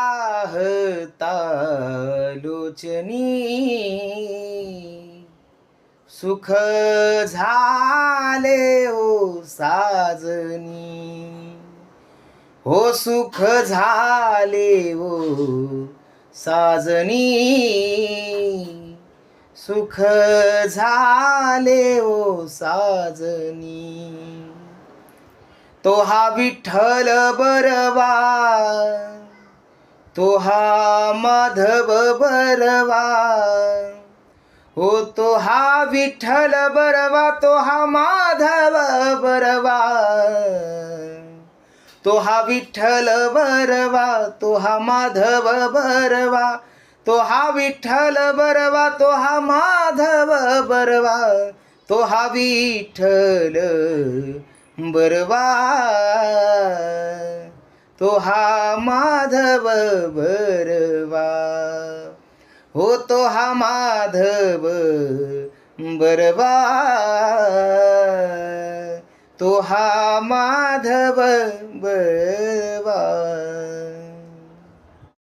पाहता लोचनी सुख झाले ओ साजनी, हो सुख झाले ओ साजनी, सुख झाले ओ साजनी. तो हा विठ्ठल बरवा, तो हा माधव बरवा, हो तो हा विठ्ठल बरवा, तो हा माधव बरवा, तो हा विठ्ठल बरवा, तो हा माधव बरवा, तो हा विठ्ठल बरवा, तो हा माधव बरवा, तो हा विठ्ठल बरवा, तो हा माधव बरवा, हो तो हा माधव बरवा, तो हा माधव बरवा.